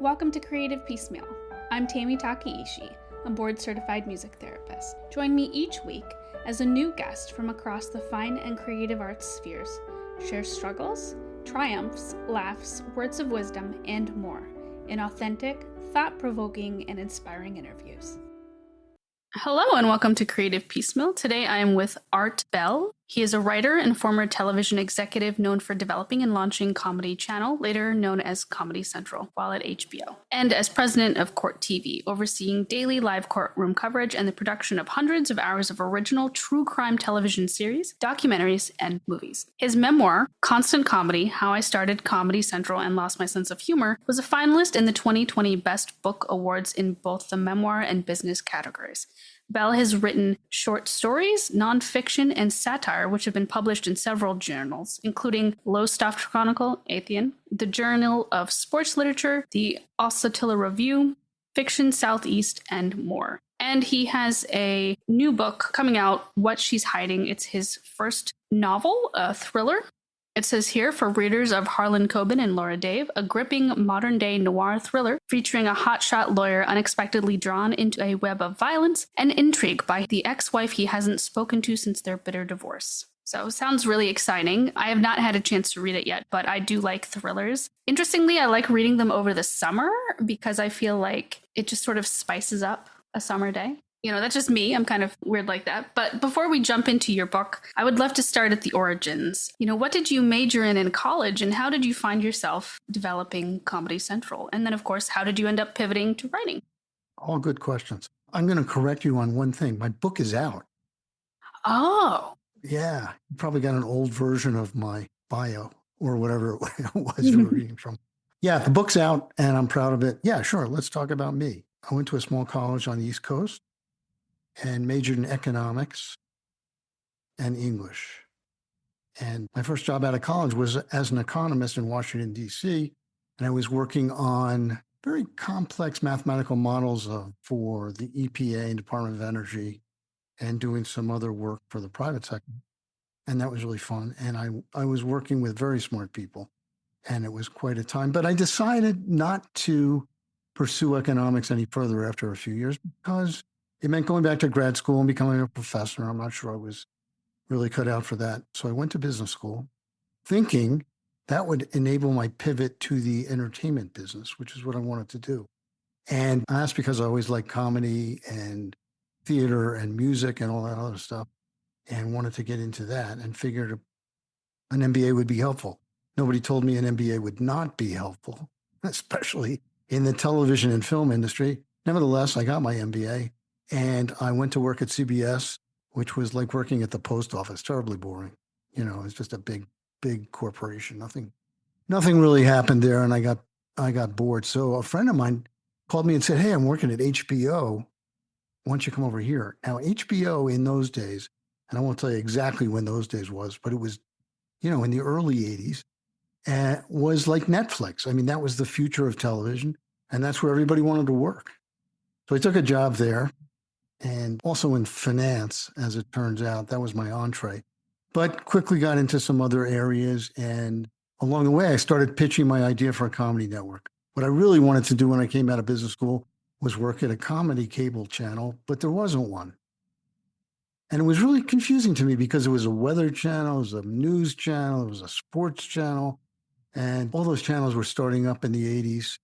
Welcome to Creative Piecemeal. I'm Tammy Takeishi, a board-certified music therapist. Join me each week as a new guest from across the fine and creative arts spheres shares struggles, triumphs, laughs, words of wisdom, and more in authentic, thought-provoking, and inspiring interviews. Hello and welcome to Creative Piecemeal. Today I am with Art Bell. He is a writer and former television executive known for developing and launching Comedy Channel, later known as Comedy Central, while at HBO, and as president of Court TV, overseeing daily live courtroom coverage and the production of hundreds of hours of original true crime television series, documentaries, and movies. His memoir, Constant Comedy: How I Started Comedy Central and Lost My Sense of Humor, was a finalist in the 2020 Best Book Awards in both the memoir and business categories. Bell has written short stories, nonfiction, and satire, which have been published in several journals, including Lowestoft Chronicle, Aethlon, the Journal of Sports Literature, the Ocotillo Review, Fiction Southeast, and more. And he has a new book coming out, What She's Hiding. It's his first novel, a thriller. It says here, for readers of Harlan Coben and Laura Dave, a gripping modern-day noir thriller featuring a hotshot lawyer unexpectedly drawn into a web of violence and intrigue by the ex-wife he hasn't spoken to since their bitter divorce. So, sounds really exciting. I have not had a chance to read it yet, but I do like thrillers. Interestingly, I like reading them over the summer because I feel like it just sort of spices up a summer day. You know, that's just me. I'm kind of weird like that. But before we jump into your book, I would love to start at the origins. You know, what did you major in college, and how did you find yourself developing Comedy Central? And then, of course, how did you end up pivoting to writing? All good questions. I'm going to correct you on one thing. My book is out. Oh. Yeah. You probably got an old version of my bio or whatever it was you were reading from. Yeah, the book's out, and I'm proud of it. Yeah, sure. Let's talk about me. I went to a small college on the East Coast and majored in economics and English. And my first job out of college was as an economist in Washington, D.C., and I was working on very complex mathematical models for the EPA and Department of Energy and doing some other work for the private sector. And that was really fun. And I was working with very smart people, and it was quite a time. But I decided not to pursue economics any further after a few years because it meant going back to grad school and becoming a professor. I'm not sure I was really cut out for that. So I went to business school thinking that would enable my pivot to the entertainment business, which is what I wanted to do. And that's because I always liked comedy and theater and music and all that other stuff and wanted to get into that and figured an MBA would be helpful. Nobody told me an MBA would not be helpful, especially in the television and film industry. Nevertheless, I got my MBA. And I went to work at CBS, which was like working at the post office, terribly boring. You know, it's just a big corporation. Nothing really happened there, and I got bored. So a friend of mine called me and said, "Hey, I'm working at HBO. Why don't you come over here?" Now, HBO in those days, and I won't tell you exactly when those days was, but it was, you know, in the early 80s, was like Netflix. I mean, that was the future of television, and that's where everybody wanted to work. So I took a job there. And also in finance, as it turns out, that was my entree. But quickly got into some other areas. And along the way, I started pitching my idea for a comedy network. What I really wanted to do when I came out of business school was work at a comedy cable channel, but there wasn't one. And it was really confusing to me because it was a weather channel, it was a news channel, it was a sports channel. And all those channels were starting up in the 80s.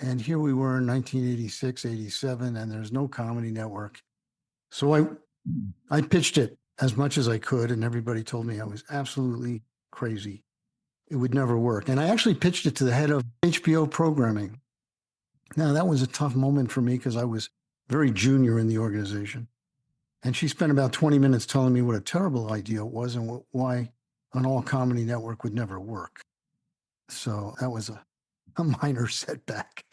And here we were in 1986, 87, and there's no comedy network. So I pitched it as much as I could, and everybody told me I was absolutely crazy. It would never work. And I actually pitched it to the head of HBO programming. Now, that was a tough moment for me because I was very junior in the organization. And she spent about 20 minutes telling me what a terrible idea it was and why an all-comedy network would never work. So that was a minor setback.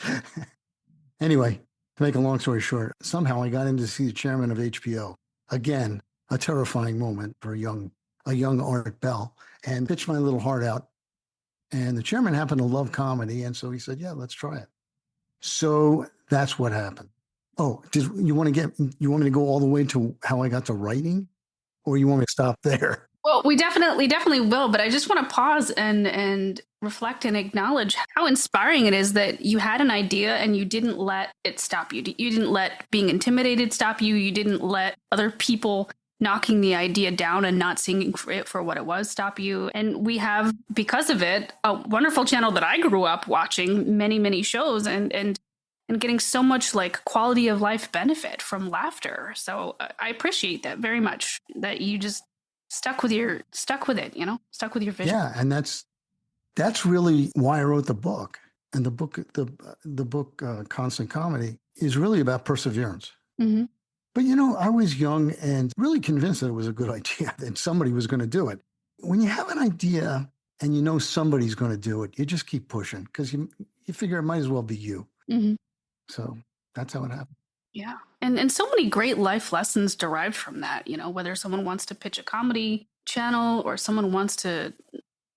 Anyway, to make a long story short, somehow I got in to see the chairman of HBO. Again, a terrifying moment for a young Art Bell, and pitched my little heart out. And the chairman happened to love comedy, and so he said, "Yeah, let's try it." So that's what happened. Oh, you want me to go all the way to how I got to writing, or you want me to stop there? Well, we definitely will, but I just want to pause and reflect and acknowledge how inspiring it is that you had an idea and you didn't let it stop you. You didn't let being intimidated stop you. You didn't let other people knocking the idea down and not seeing it for what it was stop you. And we have, because of it, a wonderful channel that I grew up watching many, many shows and getting so much like quality of life benefit from laughter. So I appreciate that very much, that you just stuck with it, stuck with your vision. Yeah. And that's really why I wrote the book. And the book, Constant Comedy, is really about perseverance. Mm-hmm. But, I was young and really convinced that it was a good idea, that somebody was going to do it. When you have an idea and somebody's going to do it, you just keep pushing because you figure it might as well be you. Mm-hmm. So that's how it happened. Yeah. And so many great life lessons derived from that, whether someone wants to pitch a comedy channel or someone wants to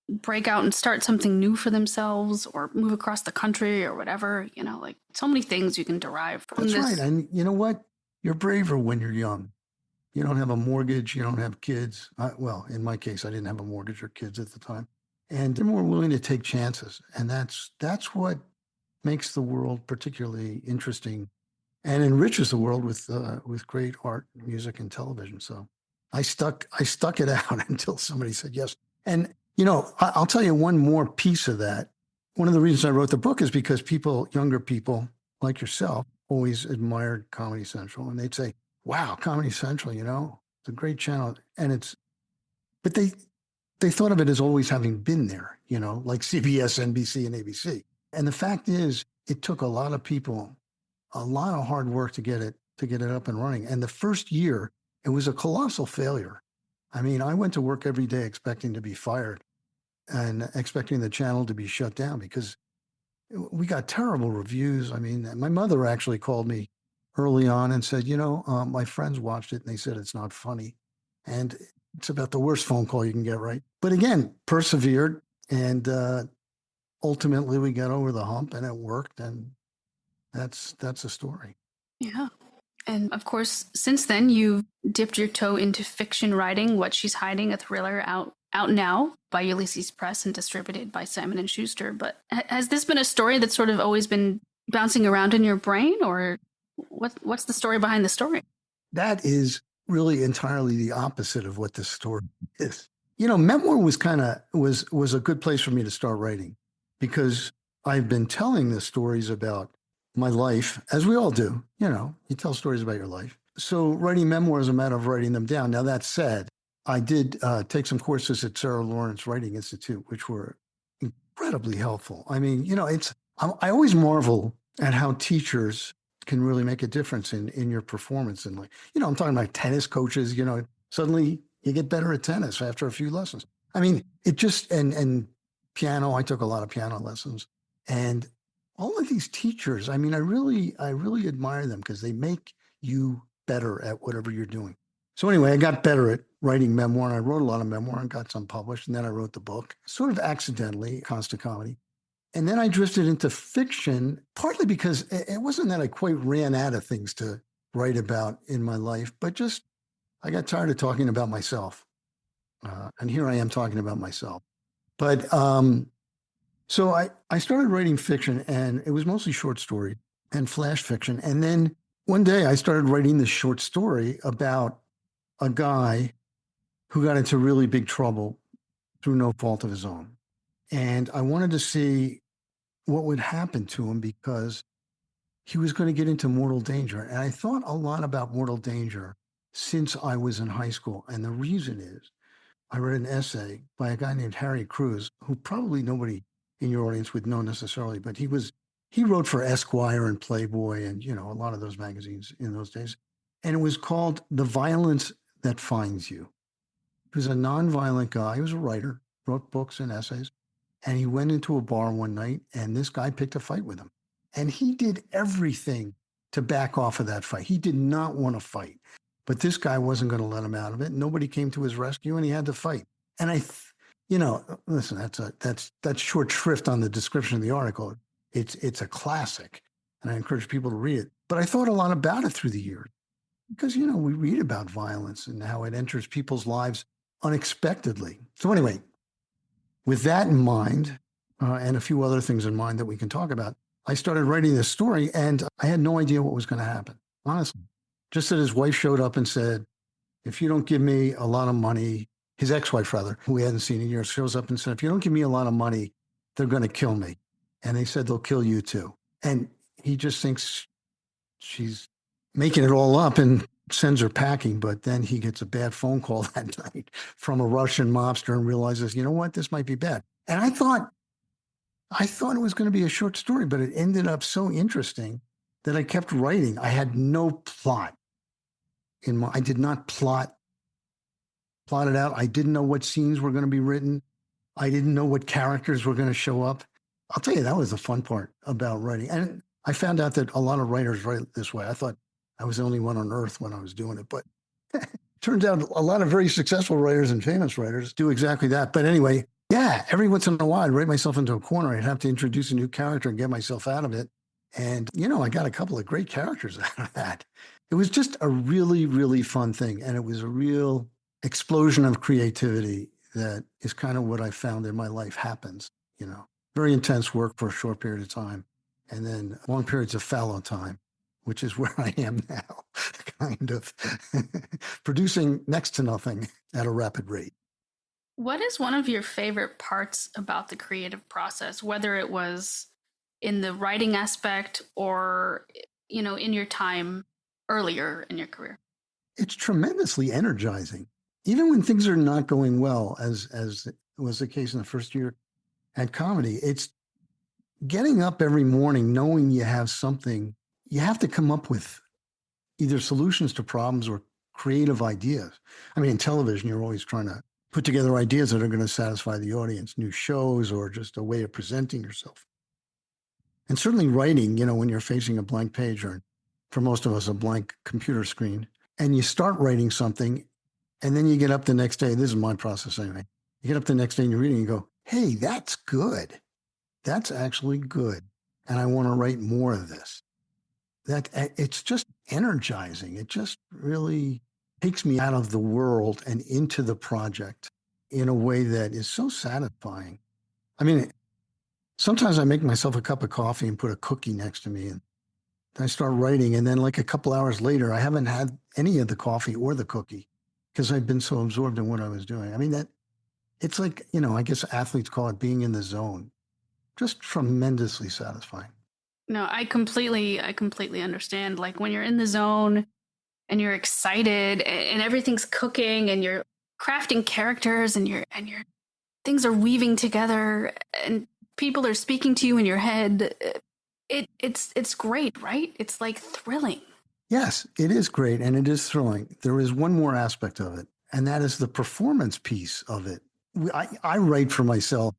break out and start something new for themselves or move across the country or whatever, like so many things you can derive from this. That's right. And you know what? You're braver when you're young. You don't have a mortgage. You don't have kids. Well, in my case, I didn't have a mortgage or kids at the time. And they're more willing to take chances. And that's what makes the world particularly interesting and enriches the world with great art, music, and television. So I stuck it out until somebody said yes. And I'll tell you one more piece of that. One of the reasons I wrote the book is because younger people like yourself, always admired Comedy Central, and they'd say, "Wow, Comedy Central, it's a great channel." But they thought of it as always having been there, like CBS, NBC, and ABC. And the fact is, it took a lot of people, a lot of hard work to get it up and running. And the first year, it was a colossal failure. I mean, I went to work every day expecting to be fired and expecting the channel to be shut down because we got terrible reviews. I mean, my mother actually called me early on and said, my friends watched it and they said it's not funny. And it's about the worst phone call you can get, right? But again, persevered. And ultimately we got over the hump and it worked. And that's a story. Yeah. And of course, since then, you've dipped your toe into fiction writing, What She's Hiding, a thriller out now by Ulysses Press and distributed by Simon & Schuster. But has this been a story that's sort of always been bouncing around in your brain, or what's the story behind the story? That is really entirely the opposite of what this story is. Memoir was was a good place for me to start writing because I've been telling the stories about my life, as we all do. You tell stories about your life. So writing memoir is a matter of writing them down. Now, that said, I did take some courses at Sarah Lawrence Writing Institute, which were incredibly helpful. I mean, I always marvel at how teachers can really make a difference in your performance. And I'm talking about tennis coaches, suddenly you get better at tennis after a few lessons. I mean, it just, and piano, I took a lot of piano lessons. And all of these teachers, I mean, I really admire them because they make you better at whatever you're doing. So anyway, I got better at writing memoir, and I wrote a lot of memoir and got some published. And then I wrote the book, sort of accidentally, Constant Comedy. And then I drifted into fiction, partly because it wasn't that I quite ran out of things to write about in my life, but just I got tired of talking about myself. And here I am talking about myself. But so I started writing fiction, and it was mostly short story and flash fiction. And then one day I started writing this short story about a guy who got into really big trouble through no fault of his own. And I wanted to see what would happen to him because he was going to get into mortal danger. And I thought a lot about mortal danger since I was in high school. And the reason is I read an essay by a guy named Harry Cruz, who probably nobody in your audience would know necessarily, but he wrote for Esquire and Playboy and, a lot of those magazines in those days. And it was called The Violence That Finds You. He was a nonviolent guy. He was a writer, wrote books and essays. And he went into a bar one night and this guy picked a fight with him. And he did everything to back off of that fight. He did not want to fight, but this guy wasn't going to let him out of it. Nobody came to his rescue and he had to fight. And listen, that's short shrift on the description of the article. It's a classic and I encourage people to read it. But I thought a lot about it through the years because, we read about violence and how it enters people's lives unexpectedly. So anyway, with that in mind, and a few other things in mind that we can talk about. I started writing this story and I had no idea what was going to happen, honestly. Just that his wife showed up and said, if you don't give me a lot of money, his ex-wife rather, who we hadn't seen in years, shows up and said, if you don't give me a lot of money, they're going to kill me. And they said, they'll kill you too. And he just thinks she's making it all up and sends her packing. But then he gets a bad phone call that night from a Russian mobster and realizes, you know what, this might be bad. And I thought it was going to be a short story, but it ended up so interesting that I kept writing. I had no plot I did not plot it out. I didn't know what scenes were going to be written. I didn't know what characters were going to show up. I'll tell you, that was the fun part about writing. And I found out that a lot of writers write this way. I thought I was the only one on earth when I was doing it, but turns out a lot of very successful writers and famous writers do exactly that. But anyway, yeah, every once in a while I'd write myself into a corner. I'd have to introduce a new character and get myself out of it. And, I got a couple of great characters out of that. It was just a really, really fun thing. And it was a real explosion of creativity that is kind of what I found in my life happens, very intense work for a short period of time. And then long periods of fallow time, which is where I am now, kind of producing next to nothing at a rapid rate. What is one of your favorite parts about the creative process, whether it was in the writing aspect or, in your time earlier in your career? It's tremendously energizing. Even when things are not going well, as was the case in the first year at comedy, it's getting up every morning knowing you have something. You have to come up with either solutions to problems or creative ideas. I mean, in television, you're always trying to put together ideas that are going to satisfy the audience, new shows or just a way of presenting yourself. And certainly writing, when you're facing a blank page or for most of us, a blank computer screen, and you start writing something and then you get up the next day. This is my process anyway. You get up the next day and you're reading and you go, hey, that's good. That's actually good. And I want to write more of this. It's just energizing. It just really takes me out of the world and into the project in a way that is so satisfying. I mean, sometimes I make myself a cup of coffee and put a cookie next to me and I start writing. And then like a couple hours later, I haven't had any of the coffee or the cookie because I've been so absorbed in what I was doing. I mean, it's like, I guess athletes call it being in the zone. Just tremendously satisfying. No, I completely understand. Like when you're in the zone and you're excited and everything's cooking and you're crafting characters and your things are weaving together and people are speaking to you in your head. It's great, right? It's like thrilling. Yes, it is great. And it is thrilling. There is one more aspect of it, and that is the performance piece of it. I write for myself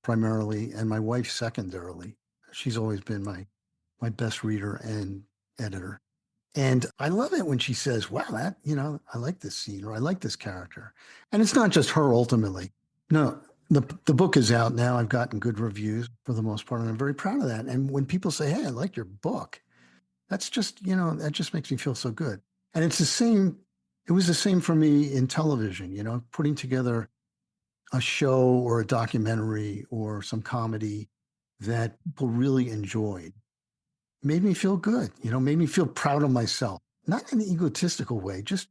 primarily and my wife secondarily. She's always been my best reader and editor. And I love it when she says, wow, that, I like this scene or I like this character. And it's not just her ultimately. No, the book is out now. I've gotten good reviews for the most part, and I'm very proud of that. And when people say, hey, I like your book, that's just, that just makes me feel so good. And it was the same for me in television, putting together a show or a documentary or some comedy that people really enjoyed made me feel good, made me feel proud of myself, not in an egotistical way, just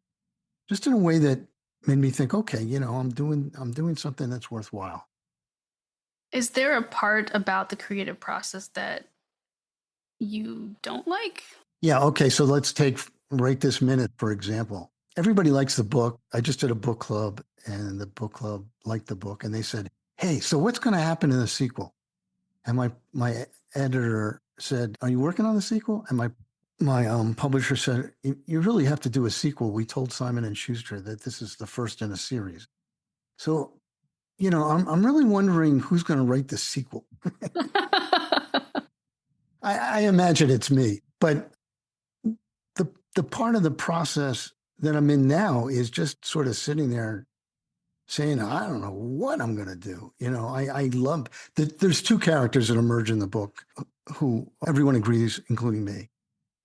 in a way that made me think, okay, I'm doing something that's worthwhile. Is there a part about the creative process that you don't like? Yeah. Okay. So let's take right this minute, for example. Everybody likes the book. I just did a book club and the book club liked the book and they said, hey, so what's going to happen in the sequel? And my editor said, are you working on the sequel? And my publisher said, you really have to do a sequel. We told Simon & Schuster that this is the first in a series. So, I'm really wondering who's going to write the sequel. I imagine it's me, but the part of the process that I'm in now is just sort of sitting there saying, I don't know what I'm going to do. I love that there's two characters that emerge in the book who everyone agrees, including me,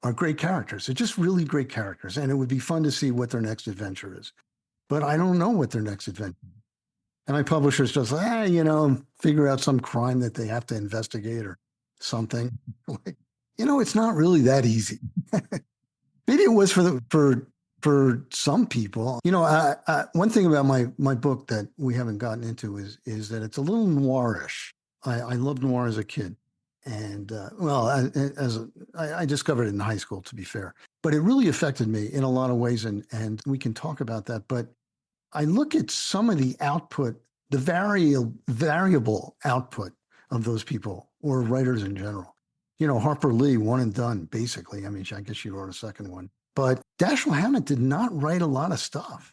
are great characters. They're just really great characters. And it would be fun to see what their next adventure is. But I don't know what their next adventure is. And my publisher's just like, figure out some crime that they have to investigate or something. It's not really that easy. Maybe it was for some people. One thing about my book that we haven't gotten into is that it's a little noirish. I loved noir as a kid, and I discovered it in high school, to be fair. But it really affected me in a lot of ways, and we can talk about that. But I look at some of the output, the variable output of those people or writers in general. Harper Lee, one and done, basically. I mean, I guess she wrote a second one. But Dashiell Hammett did not write a lot of stuff,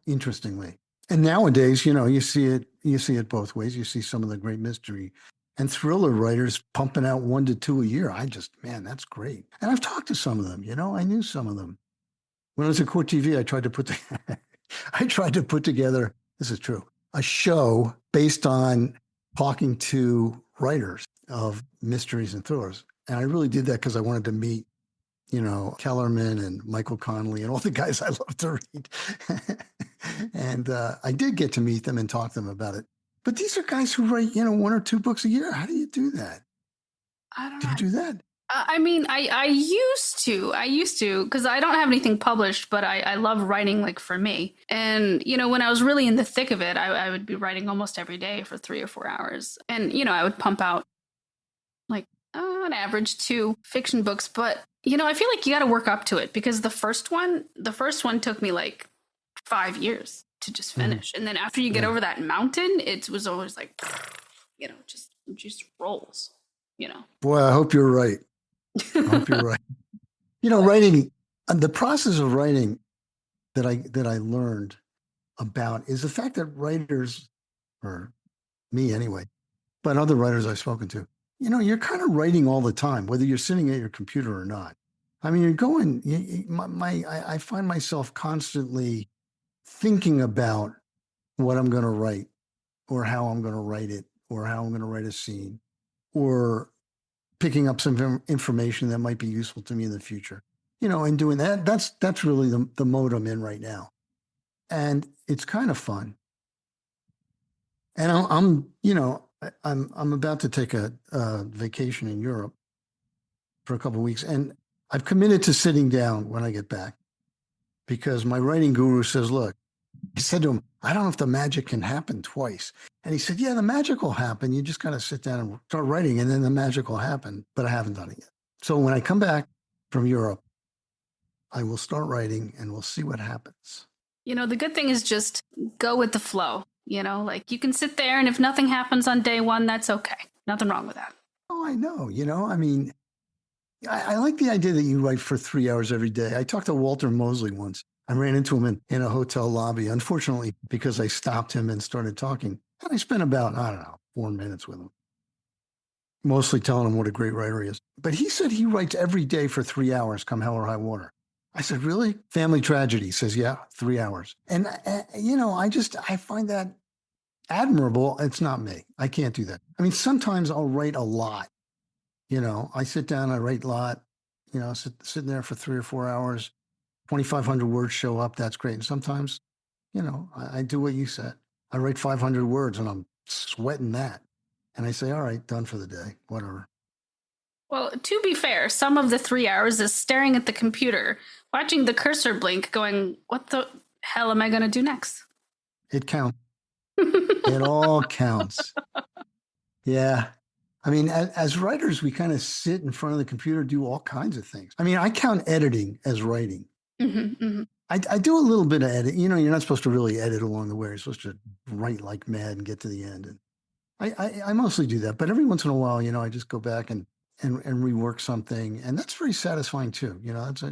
interestingly. And nowadays, you see it both ways. You see some of the great mystery and thriller writers pumping out 1 to 2 a year. Man, that's great. And I've talked to some of them, I knew some of them. When I was at Court TV, I tried to put together, this is true, a show based on talking to writers of mysteries and thrillers. And I really did that because I wanted to meet, Kellerman and Michael Connelly and all the guys I love to read. And I did get to meet them and talk to them about it. But these are guys who write, 1 or 2 books a year. How do you do that? I don't know. Do you do that? I mean, I used to, because I don't have anything published, but I love writing, like, for me. And, when I was really in the thick of it, I would be writing almost every day for 3 or 4 hours. And, I would pump out, like, on average 2 fiction books. But, I feel like you got to work up to it, because the first one took me like 5 years to just finish. And then after you get over that mountain, it was always like, just rolls, Boy, I hope you're right. I hope you're right. Writing, the process of writing that I learned about is the fact that writers, or me anyway, but other writers I've spoken to, you're kind of writing all the time, whether you're sitting at your computer or not. I mean, you're going, I find myself constantly thinking about what I'm going to write, or how I'm going to write it, or how I'm going to write a scene, or picking up some information that might be useful to me in the future, and doing that. That's really the mode I'm in right now. And it's kind of fun. And I'm about to take a vacation in Europe for a couple of weeks. And I've committed to sitting down when I get back, because my writing guru says, look, I said to him, I don't know if the magic can happen twice. And he said, yeah, the magic will happen. You just got to sit down and start writing, and then the magic will happen. But I haven't done it yet. So when I come back from Europe, I will start writing, and we'll see what happens. The good thing is just go with the flow. Like, you can sit there, and if nothing happens on day 1, that's okay. Nothing wrong with that. Oh, I know. I mean, I like the idea that you write for 3 hours every day. I talked to Walter Mosley once. I ran into him in a hotel lobby, unfortunately, because I stopped him and started talking. And I spent about, 4 minutes with him, mostly telling him what a great writer he is. But he said he writes every day for 3 hours, come hell or high water. I said, really? Family tragedy. He says, yeah, 3 hours. And, I find that admirable. It's not me. I can't do that. I mean, sometimes I'll write a lot. I sit down, I write a lot, sitting there for 3 or 4 hours, 2,500 words show up. That's great. And sometimes, I do what you said. I write 500 words and I'm sweating that. And I say, all right, done for the day, whatever. Well, to be fair, some of the 3 hours is staring at the computer, watching the cursor blink, going, what the hell am I going to do next? It counts. It all counts. Yeah. I mean, as writers, we kind of sit in front of the computer, do all kinds of things. I mean, I count editing as writing. Mm-hmm, mm-hmm. I do a little bit of editing. You're not supposed to really edit along the way. You're supposed to write like mad and get to the end. And I mostly do that. But every once in a while, I just go back and rework something. And that's very satisfying too. That's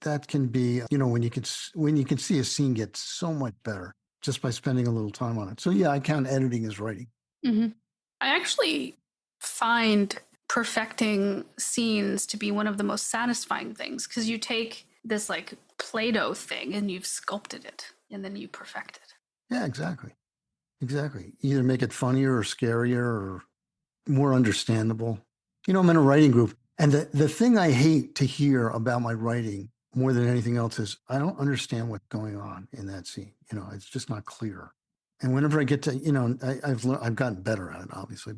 that can be, when you can see a scene get so much better just by spending a little time on it. So yeah, I count editing as writing. Mm-hmm. I actually find perfecting scenes to be one of the most satisfying things, because you take this like Play-Doh thing and you've sculpted it and then you perfect it. Yeah, exactly. Either make it funnier or scarier or more understandable. I'm in a writing group, and the thing I hate to hear about my writing more than anything else is I don't understand what's going on in that scene. It's just not clear. And whenever I get to, I've gotten better at it, obviously,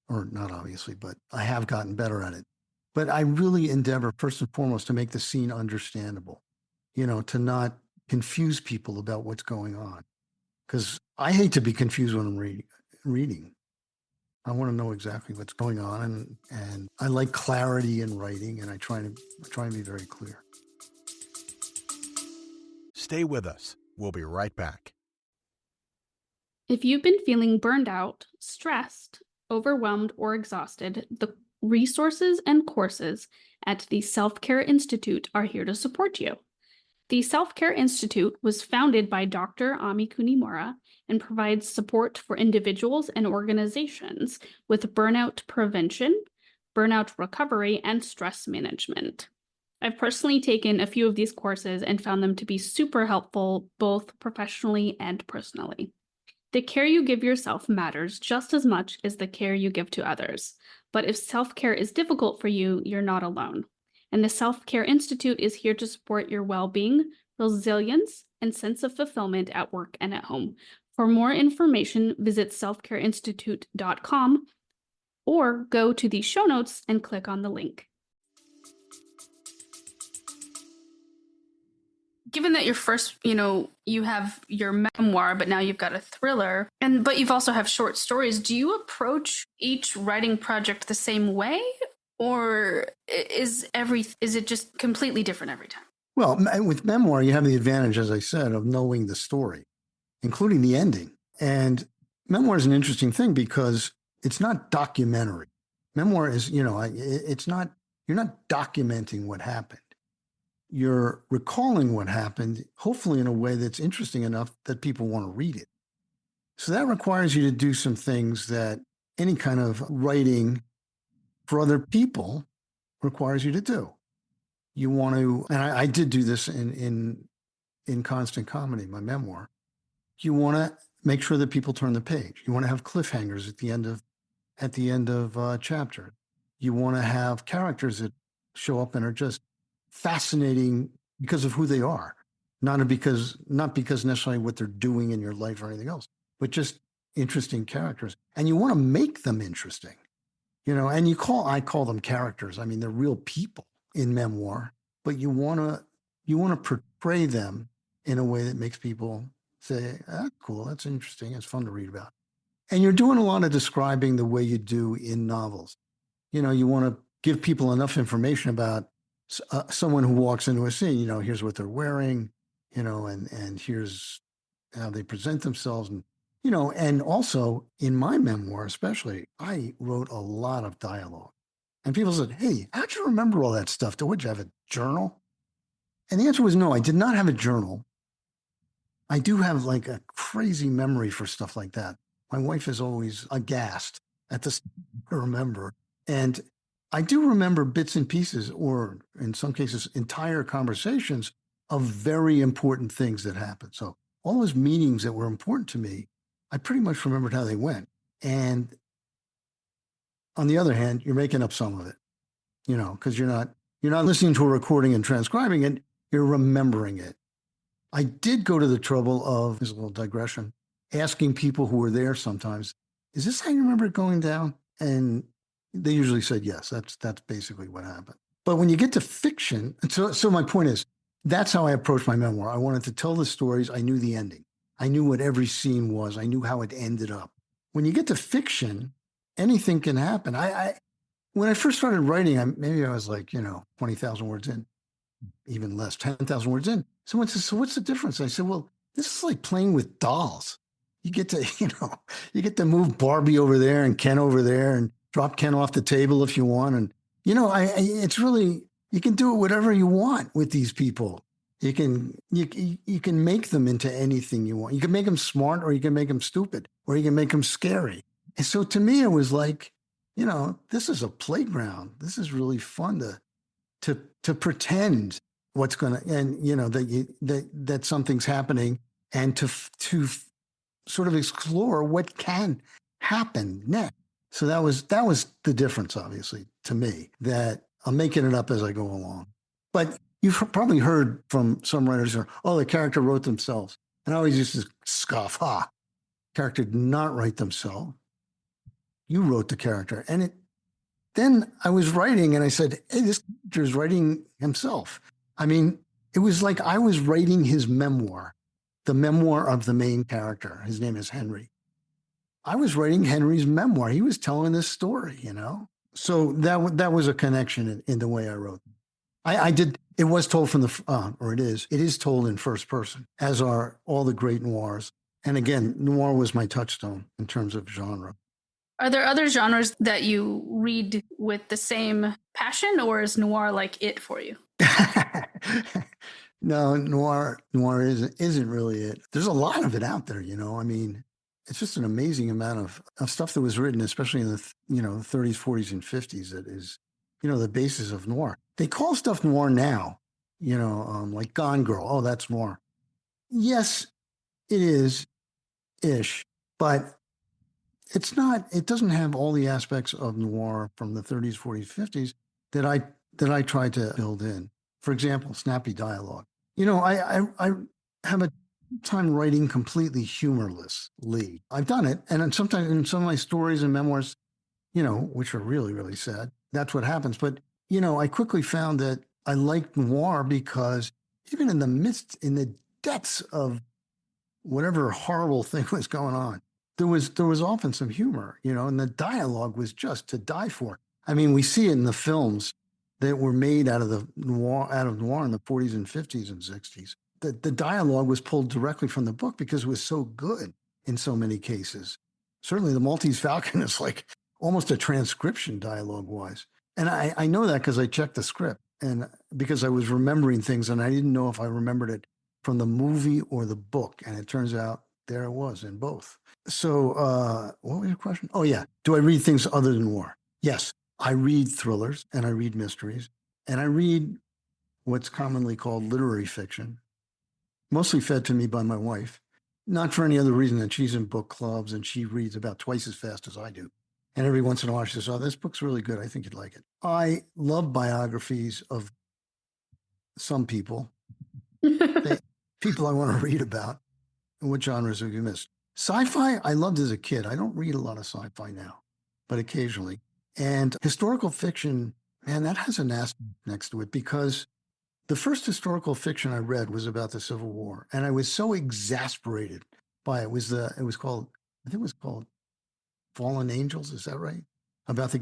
or not obviously, but I have gotten better at it. But I really endeavor, first and foremost, to make the scene understandable, to not confuse people about what's going on. Because I hate to be confused when I'm reading. I want to know exactly what's going on, and I like clarity in writing, and I try to be very clear. Stay with us. We'll be right back. If you've been feeling burned out, stressed, overwhelmed, or exhausted, the resources and courses at the Self-Care Institute are here to support you. The Self-Care Institute was founded by Dr. Ami Kunimura and provides support for individuals and organizations with burnout prevention, burnout recovery, and stress management. I've personally taken a few of these courses and found them to be super helpful, both professionally and personally. The care you give yourself matters just as much as the care you give to others. But if self-care is difficult for you, you're not alone. And the Self-Care Institute is here to support your well-being, resilience, and sense of fulfillment at work and at home. For more information, visit selfcareinstitute.com or go to the show notes and click on the link. Given that your first, you have your memoir, but now you've got a thriller, but you've also have short stories, do you approach each writing project the same way? Or is it just completely different every time? Well, with memoir, you have the advantage, as I said, of knowing the story, including the ending. And memoir is an interesting thing because it's not documentary. Memoir is, it's not, you're not documenting what happened. You're recalling what happened, hopefully in a way that's interesting enough that people want to read it. So that requires you to do some things that any kind of writing for other people requires you to do. You want to, and I did do this in Constant Comedy, my memoir. You want to make sure that people turn the page. You want to have cliffhangers at the end of chapter. You want to have characters that show up and are just fascinating because of who they are, not because necessarily what they're doing in your life or anything else, but just interesting characters. And you want to make them interesting, and I call them characters. I mean, they're real people in memoir, but you want to portray them in a way that makes people say, "Ah, cool, that's interesting. It's fun to read about." And you're doing a lot of describing the way you do in novels. You want to give people enough information about someone who walks into a scene. Here's what they're wearing, and here's how they present themselves, and also in my memoir, especially, I wrote a lot of dialogue. And people said, "Hey, how'd you remember all that stuff? Would you have a journal?" And the answer was no, I did not have a journal. I do have like a crazy memory for stuff like that. My wife is always aghast at this to remember. And I do remember bits and pieces, or in some cases, entire conversations of very important things that happened. So all those meetings that were important to me, I pretty much remembered how they went. And on the other hand, you're making up some of it, because you're not listening to a recording and transcribing it, you're remembering it. I did go to the trouble of, this is a little digression, asking people who were there sometimes, "Is this how you remember it going down?" And they usually said yes. That's basically what happened. But when you get to fiction, so my point is, that's how I approached my memoir. I wanted to tell the stories. I knew the ending. I knew what every scene was. I knew how it ended up. When you get to fiction, anything can happen. When I first started writing, maybe I was like, 20,000 words in, even less, 10,000 words in. Someone says, "So what's the difference?" I said, "Well, this is like playing with dolls. You get to, you get to move Barbie over there and Ken over there and drop Ken off the table if you want. And, it's really, you can do whatever you want with these people. You can make them into anything you want. You can make them smart, or you can make them stupid, or you can make them scary." And so to me, it was like, this is a playground. This is really fun to pretend what's going to, and, that something's happening, and to sort of explore what can happen next. So that was the difference, obviously, to me, that I'm making it up as I go along. But you've probably heard from some writers, "Oh, the character wrote themselves." And I always used to scoff, character did not write themselves. You wrote the character. And then I was writing and I said, hey, this character is writing himself. I mean, it was like I was writing his memoir, the memoir of the main character. His name is Henry. I was writing Henry's memoir. He was telling this story, you know? So that was a connection in the way I wrote. I did, it was told from it is told in first person, as are all the great noirs. And again, noir was my touchstone in terms of genre. Are there other genres that you read with the same passion, or is noir like it for you? No, noir isn't really it. There's a lot of it out there, you know. I mean, it's just an amazing amount of stuff that was written, especially in the 30s, 40s, and 50s. That is, the basis of noir. They call stuff noir now, like Gone Girl. Oh, that's noir. Yes, it is ish, but it's not. It doesn't have all the aspects of noir from the 30s, 40s, 50s that I tried to build in. For example, snappy dialogue. I have a time writing completely humorlessly. I've done it, and sometimes in some of my stories and memoirs, which are really, really sad, that's what happens. But I quickly found that I liked noir because even in the depths of whatever horrible thing was going on, there was often some humor, and the dialogue was just to die for. I mean, we see it in the films that were made out of noir in the 40s and 50s and 60s. The dialogue was pulled directly from the book because it was so good in so many cases. Certainly the Maltese Falcon is like almost a transcription dialogue-wise. And I know that because I checked the script and because I was remembering things and I didn't know if I remembered it from the movie or the book. And it turns out there it was in both. So what was your question? Oh, yeah. Do I read things other than noir? Yes. I read thrillers and I read mysteries and I read what's commonly called literary fiction, mostly fed to me by my wife, not for any other reason than she's in book clubs and she reads about twice as fast as I do. And every once in a while she says, oh, this book's really good. I think you'd like it. I love biographies of some people, people I want to read about. And what genres have you missed? Sci-fi, I loved as a kid. I don't read a lot of sci-fi now, but occasionally. And historical fiction, man, that has an asterisk next to it because the first historical fiction I read was about the Civil War, and I was so exasperated by it. It was called Fallen Angels. Is that right? About the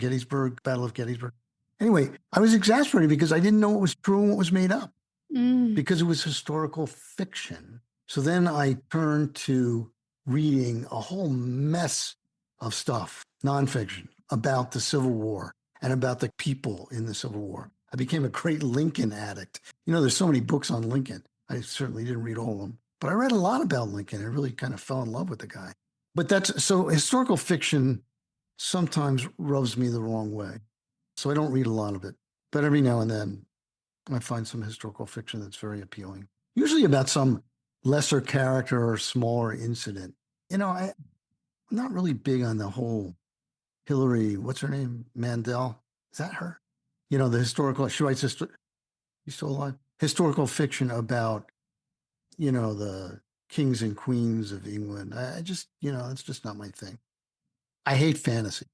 Battle of Gettysburg. Anyway, I was exasperated because I didn't know what was true and what was made up because it was historical fiction. So then I turned to reading a whole mess of stuff, nonfiction, about the Civil War and about the people in the Civil War. I became a great Lincoln addict. There's so many books on Lincoln. I certainly didn't read all of them, but I read a lot about Lincoln. I really kind of fell in love with the guy. But so historical fiction sometimes rubs me the wrong way. So I don't read a lot of it, but every now and then I find some historical fiction that's very appealing, usually about some lesser character or smaller incident. I'm not really big on the whole Hillary, what's her name? Mandel. Is that her? The historical, she writes this, she's still alive? Historical fiction about, the kings and queens of England. I just, it's just not my thing. I hate fantasy.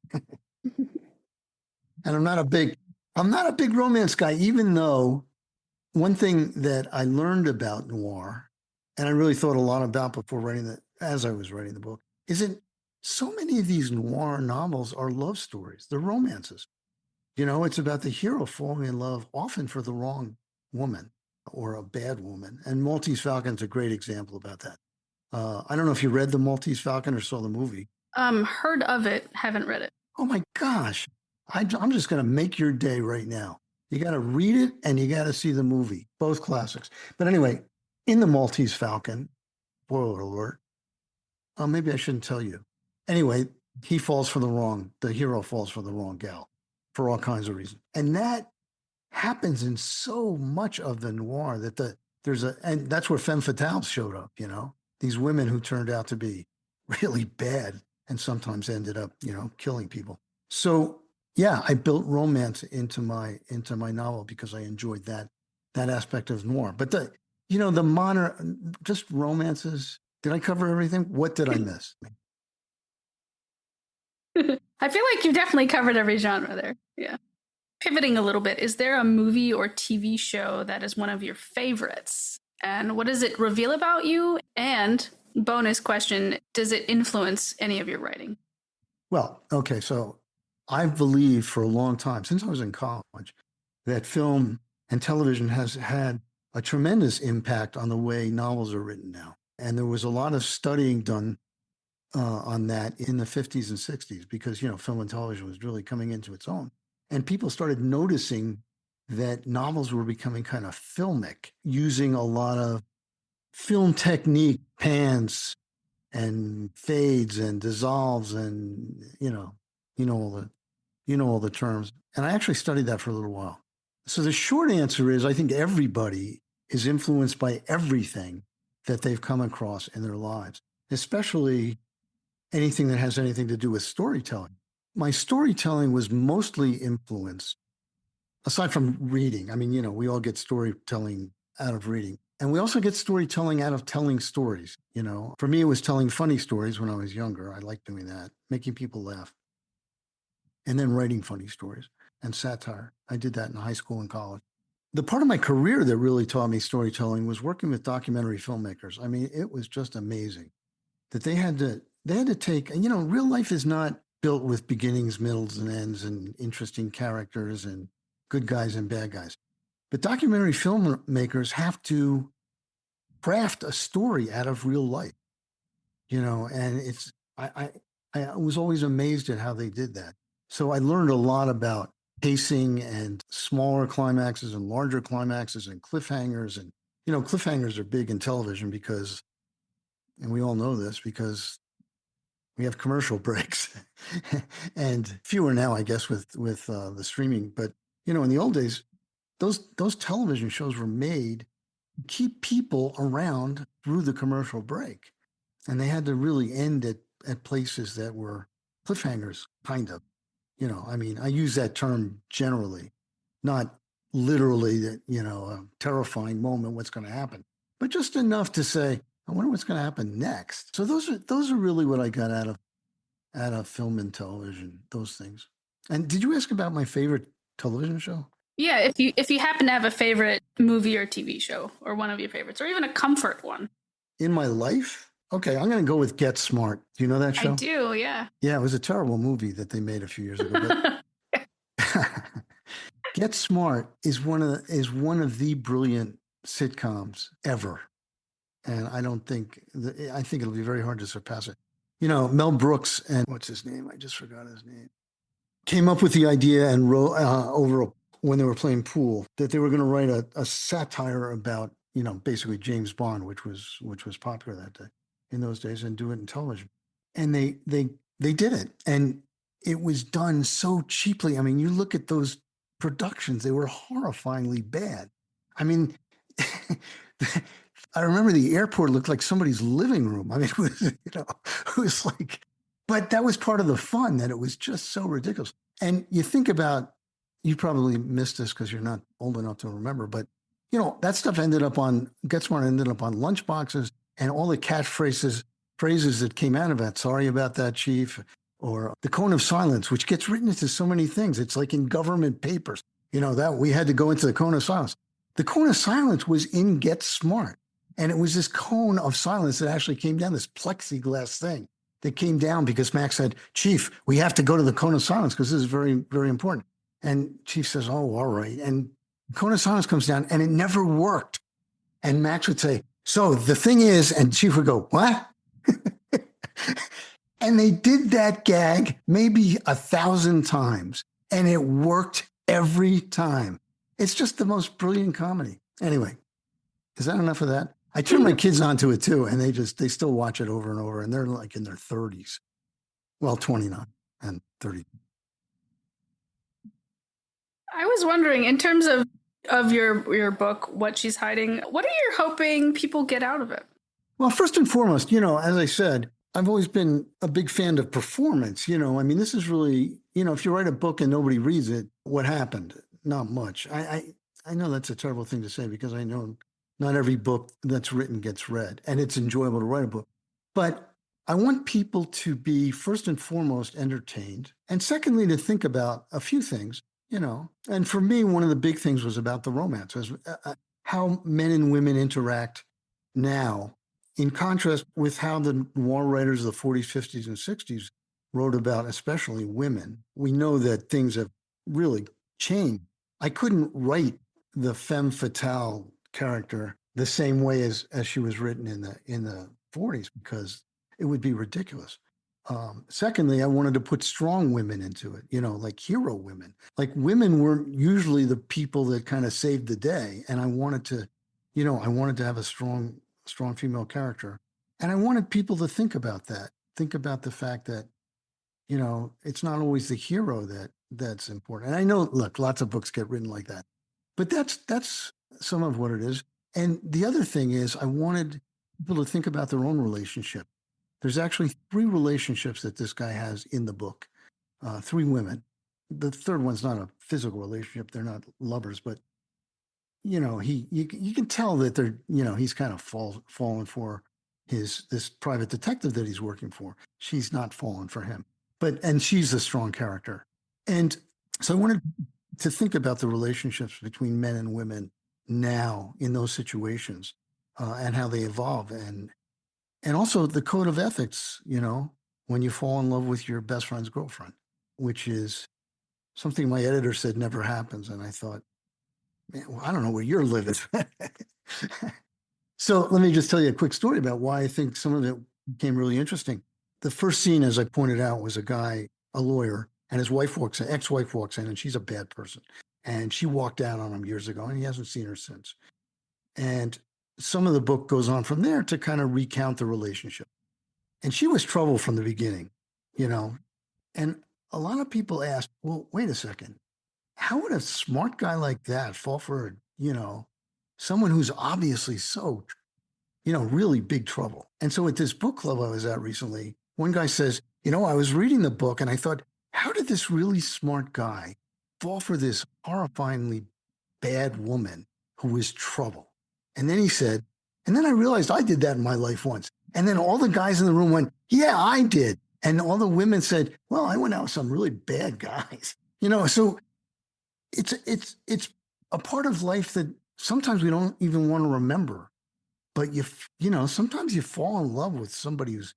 And I'm not a big romance guy, even though one thing that I learned about noir, and I really thought a lot about as I was writing the book, is that so many of these noir novels are love stories. They're romances. It's about the hero falling in love, often for the wrong woman or a bad woman. And Maltese Falcon's a great example about that. I don't know if you read The Maltese Falcon or saw the movie. Heard of it, haven't read it. Oh my gosh. I'm just going to make your day right now. You got to read it and you got to see the movie, both classics. But anyway, in The Maltese Falcon, spoiler alert, maybe I shouldn't tell you. Anyway, the hero falls for the wrong gal for all kinds of reasons. And that happens in so much of the noir that and that's where femme fatales showed up, these women who turned out to be really bad and sometimes ended up, killing people. So yeah, I built romance into my novel because I enjoyed that aspect of noir. But the modern, just romances. Did I cover everything? What did I miss? I feel like you've definitely covered every genre there. Yeah. Pivoting a little bit, is there a movie or TV show that is one of your favorites? And what does it reveal about you? And bonus question, does it influence any of your writing? Well, okay, so I've believed for a long time, since I was in college, that film and television has had a tremendous impact on the way novels are written now. And there was a lot of studying done on that in the 50s and 60s because, film and television was really coming into its own. And people started noticing that novels were becoming kind of filmic, using a lot of film technique, pans and fades and dissolves and, all the terms. And I actually studied that for a little while. So the short answer is I think everybody is influenced by everything that they've come across in their lives, especially anything that has anything to do with storytelling. My storytelling was mostly influenced, aside from reading. I mean, we all get storytelling out of reading. And we also get storytelling out of telling stories. For me, it was telling funny stories when I was younger. I liked doing that, making people laugh. And then writing funny stories and satire. I did that in high school and college. The part of my career that really taught me storytelling was working with documentary filmmakers. I mean, it was just amazing that they had to take, real life is not built with beginnings, middles, and ends and interesting characters and good guys and bad guys. But documentary filmmakers have to craft a story out of real life, and I was always amazed at how they did that. So I learned a lot about pacing and smaller climaxes and larger climaxes and cliffhangers. And, cliffhangers are big in television because, and we all know this, because we have commercial breaks and fewer now, I guess, with the streaming. But, in the old days, those television shows were made to keep people around through the commercial break. And they had to really end at places that were cliffhangers, kind of. I mean, I use that term generally, not literally that, a terrifying moment, what's going to happen, but just enough to say, I wonder what's going to happen next. So those are really what I got out of film and television, those things. And did you ask about my favorite television show? Yeah, if you happen to have a favorite movie or TV show, or one of your favorites, or even a comfort one. In my life? Okay, I'm going to go with Get Smart. Do you know that show? I do, yeah. Yeah, it was a terrible movie that they made a few years ago. But Get Smart is one of the brilliant sitcoms ever, and I think it'll be very hard to surpass it. Mel Brooks and what's his name? I just forgot his name. Came up with the idea and wrote when they were playing pool that they were going to write a satire about basically James Bond, which was popular that day in those days, and do it in television. And they did it, and it was done so cheaply. I mean, you look at those productions; they were horrifyingly bad. I mean, I remember the airport looked like somebody's living room. I mean, it was like, but that was part of the fun, that it was just so ridiculous. And you think about, you probably missed this because you're not old enough to remember, but that stuff Get Smart ended up on lunchboxes, and all the phrases that came out of it. Sorry about that, Chief. Or the Cone of Silence, which gets written into so many things. It's like in government papers, that we had to go into the Cone of Silence. The Cone of Silence was in Get Smart. And it was this cone of silence that actually came down, this plexiglass thing that came down because Max said, Chief, we have to go to the Cone of Silence because this is very, very important. And Chief says, oh, all right. And the Cone of Silence comes down, and it never worked. And Max would say, so the thing is, and Chief would go, what? And they did that gag maybe 1,000 times, and it worked every time. It's just the most brilliant comedy. Anyway, is that enough of that? I turn my kids onto it too, and they still watch it over and over, and they're like in their 30s. Well, 29 and 30. I was wondering, in terms of your book, What She's Hiding, what are you hoping people get out of it? Well, first and foremost, as I said, I've always been a big fan of performance. I mean, this is really, if you write a book and nobody reads it, what happened? Not much. I know that's a terrible thing to say because I know not every book that's written gets read, and it's enjoyable to write a book. But I want people to be first and foremost entertained, and secondly, to think about a few things, And for me, one of the big things was about the romance, how men and women interact now, in contrast with how the noir writers of the 40s, 50s, and 60s wrote about, especially women. We know that things have really changed. I couldn't write the femme fatale character the same way as she was written in the 40s, because it would be ridiculous. Secondly, I wanted to put strong women into it, like hero women. Like, women weren't usually the people that kind of saved the day. And I wanted to have a strong female character. And I wanted people to think about that, think about the fact that, it's not always the hero that's important. And I know, look, lots of books get written like that, but that's some of what it is. And the other thing is, I wanted people to think about their own relationship. There's actually 3 relationships that this guy has in the book, 3 women. The third one's not a physical relationship. They're not lovers, but, you can tell that he's kind of fallen for this private detective that he's working for. She's not fallen for him, and she's a strong character. And so I wanted to think about the relationships between men and women now in those situations, and how they evolve. And also the code of ethics, when you fall in love with your best friend's girlfriend, which is something my editor said never happens. And I thought, man, well, I don't know where you're living. So let me just tell you a quick story about why I think some of it became really interesting. The first scene, as I pointed out, was a guy, a lawyer, and his ex-wife walks in, and she's a bad person. And she walked out on him years ago, and he hasn't seen her since. And some of the book goes on from there to kind of recount the relationship. And she was trouble from the beginning, And a lot of people ask, well, wait a second. How would a smart guy like that fall for, someone who's obviously so, really big trouble? And so at this book club I was at recently, one guy says, I was reading the book and I thought, how did this really smart guy fall for this horrifyingly bad woman who is trouble? And then he said, and then I realized I did that in my life once. And then all the guys in the room went, yeah, I did. And all the women said, well, I went out with some really bad guys. So it's a part of life that sometimes we don't even want to remember. But sometimes you fall in love with somebody who's,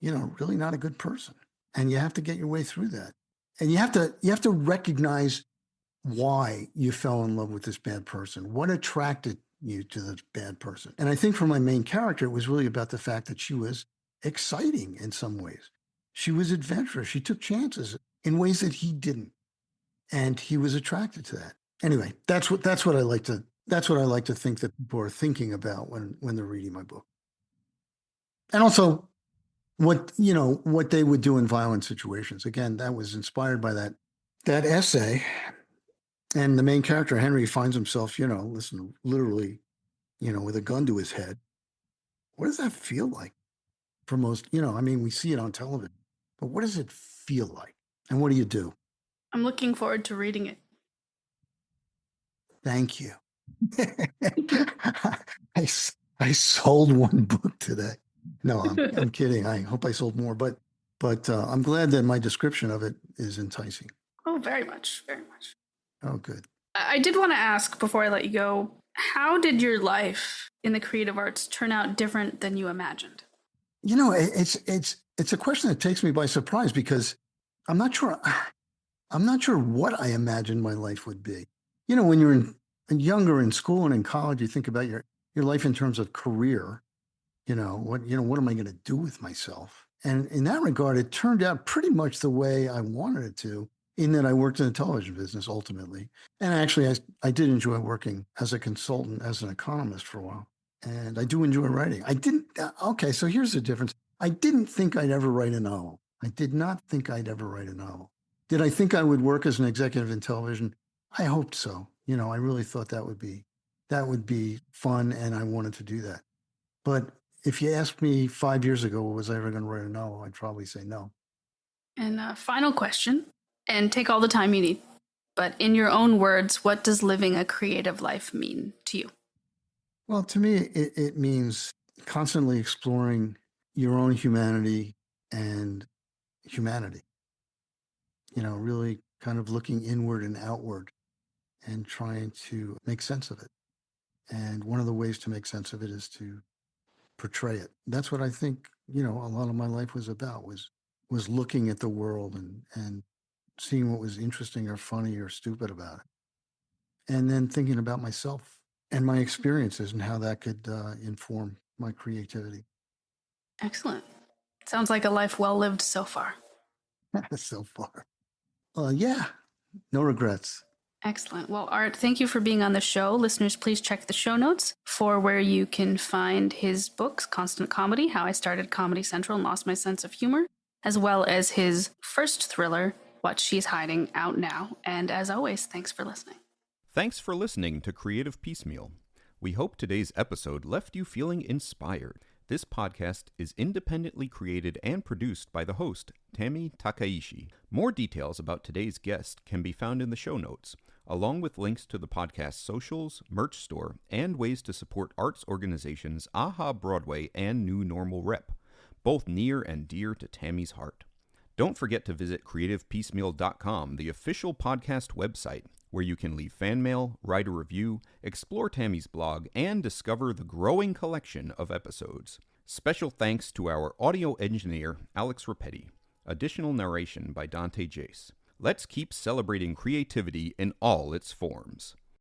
really not a good person. And you have to get your way through that. And you have to recognize why you fell in love with this bad person. What attracted you to this bad person? And I think for my main character, it was really about the fact that she was exciting in some ways. She was adventurous. She took chances in ways that he didn't. And he was attracted to that. Anyway, that's what I like to think that people are thinking about when they're reading my book. And also what they would do in violent situations. Again, that was inspired by that essay. And the main character, Henry, finds himself, literally, with a gun to his head. What does that feel like for most, we see it on television, but what does it feel like? And what do you do? I'm looking forward to reading it. Thank you. I sold one book today. No, I'm kidding. I hope I sold more, but I'm glad that my description of it is enticing. Oh, very much, very much. Oh, good. I did want to ask before I let you go, how did your life in the creative arts turn out different than you imagined? It's a question that takes me by surprise, because I'm not sure what I imagined my life would be. When you're younger in school and in college, you think about your life in terms of career. What am I going to do with myself? And in that regard, it turned out pretty much the way I wanted it to, in that I worked in the television business ultimately. And actually, I did enjoy working as a consultant, as an economist for a while. And I do enjoy writing. Okay, so here's the difference. I didn't think I'd ever write a novel. I did not think I'd ever write a novel. Did I think I would work as an executive in television? I hoped so. I really thought that would be fun, and I wanted to do that. But if you asked me 5 years ago, was I ever going to write a novel, I'd probably say no. And final question, and take all the time you need, but in your own words, what does living a creative life mean to you? Well, to me, it means constantly exploring your own humanity and humanity, really kind of looking inward and outward and trying to make sense of it. And one of the ways to make sense of it is to portray it. That's what I think, a lot of my life was about, was looking at the world and seeing what was interesting or funny or stupid about it. And then thinking about myself and my experiences and how that could inform my creativity. Excellent. Sounds like a life well lived so far. So far. Yeah, no regrets. Excellent. Well, Art, thank you for being on the show. Listeners, please check the show notes for where you can find his books, Constant Comedy, How I Started Comedy Central and Lost My Sense of Humor, as well as his first thriller, What She's Hiding, out now. And as always, thanks for listening. Thanks for listening to Creative Piecemeal. We hope today's episode left you feeling inspired. This podcast is independently created and produced by the host, Tami Takaishi. More details about today's guest can be found in the show notes, along with links to the podcast's socials, merch store, and ways to support arts organizations AHA Broadway and New Normal Rep, both near and dear to Tammy's heart. Don't forget to visit creativepiecemeal.com, the official podcast website, where you can leave fan mail, write a review, explore Tammy's blog, and discover the growing collection of episodes. Special thanks to our audio engineer, Alex Rapetti. Additional narration by Dante Jace. Let's keep celebrating creativity in all its forms.